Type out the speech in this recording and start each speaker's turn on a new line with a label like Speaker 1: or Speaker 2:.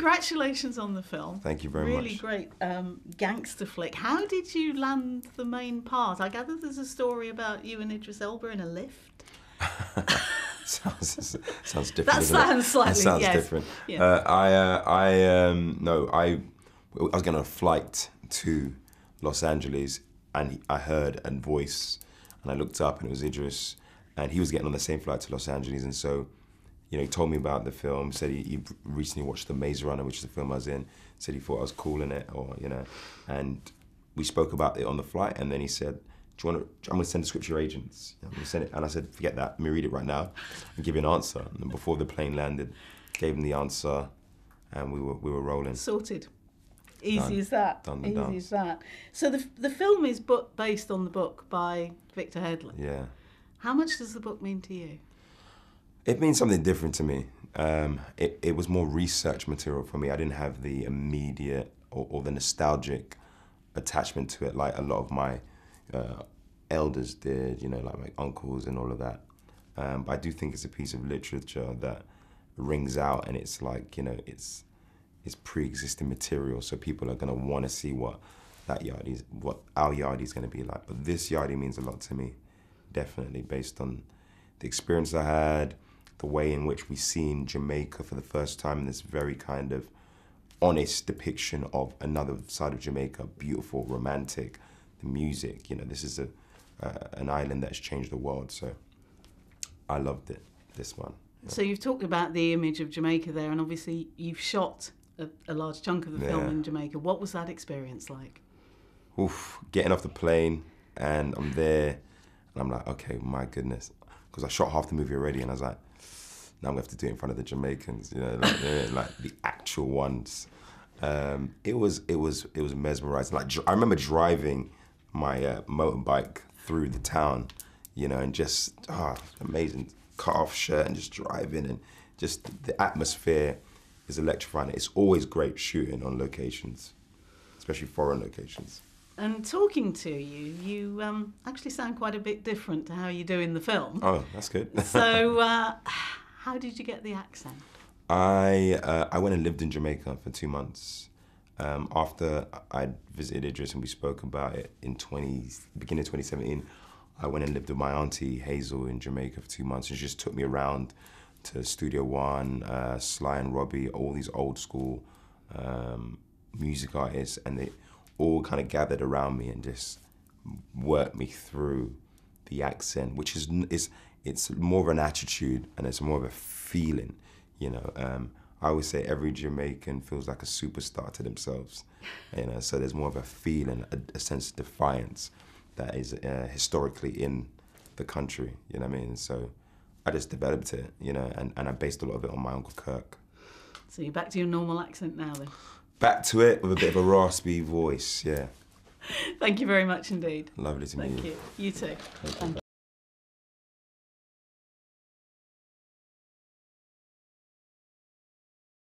Speaker 1: congratulations on the film.
Speaker 2: Thank you very much.
Speaker 1: Really great gangster flick. How did you land the main part? I gather there's a story about you and Idris Elba in a lift.
Speaker 2: sounds different.
Speaker 1: That sounds slightly.
Speaker 2: That sounds
Speaker 1: yes.
Speaker 2: different.
Speaker 1: Yeah.
Speaker 2: I was getting on a flight to Los Angeles, and I heard a voice, and I looked up, and it was Idris, and he was getting on the same flight to Los Angeles, and so, you know, he told me about the film. Said he recently watched The Maze Runner, which is the film I was in. Said he thought I was cool in it, or you know, and we spoke about it on the flight, and then he said, "Do you want to? I'm going to send the script to your agents. I'm going to send it." And I said, "Forget that. Let me read it right now and give you an answer." And before the plane landed, gave him the answer, and we were rolling.
Speaker 1: Sorted. Easy as that.
Speaker 2: Done
Speaker 1: Easy
Speaker 2: dance.
Speaker 1: as that. So the film is based on the book by Victor Headley.
Speaker 2: Yeah.
Speaker 1: How much does the book mean to you?
Speaker 2: It means something different to me. It was more research material for me. I didn't have the immediate or the nostalgic attachment to it like a lot of my elders did, you know, like my uncles and all of that. But I do think it's a piece of literature that rings out, and it's like, you know, it's pre-existing material, so people are gonna want to see what our Yardie is gonna be like. But this Yardie means a lot to me, definitely, based on the experience I had, the way in which we seen Jamaica for the first time in this very kind of honest depiction of another side of Jamaica, beautiful, romantic, the music. You know, this is an island that's changed the world, so I loved it, this one. Yeah.
Speaker 1: So you've talked about the image of Jamaica there, and obviously you've shot a large chunk of the film in Jamaica. What was that experience like?
Speaker 2: Oof, getting off the plane, and I'm there, and I'm like, okay, my goodness. Because I shot half the movie already, and I was like, now I'm going to have to do it in front of the Jamaicans, you know, like the actual ones. It was mesmerizing. Like, I remember driving my motorbike through the town, you know, and just, amazing. Cut off shirt and just driving, and just the atmosphere is electrifying. It's always great shooting on locations, especially foreign locations.
Speaker 1: And talking to you, you actually sound quite a bit different to how you do in the film.
Speaker 2: Oh, that's good.
Speaker 1: So, how did you get the accent?
Speaker 2: I went and lived in Jamaica for 2 months. After I visited Idris and we spoke about it in beginning of 2017, I went and lived with my auntie Hazel in Jamaica for 2 months, and she just took me around to Studio One, Sly and Robbie, all these old school music artists, and they all kind of gathered around me and just worked me through the accent, which it's more of an attitude and it's more of a feeling, you know. I always say every Jamaican feels like a superstar to themselves, you know. So there's more of a feeling, a sense of defiance that is historically in the country, you know what I mean? So I just developed it, you know, and I based a lot of it on my Uncle Kirk.
Speaker 1: So you're back to your normal accent now then?
Speaker 2: Back to it with a bit of a raspy voice, yeah.
Speaker 1: Thank you very much indeed.
Speaker 2: Lovely to meet you.
Speaker 1: Thank you. You too.
Speaker 2: Thank you.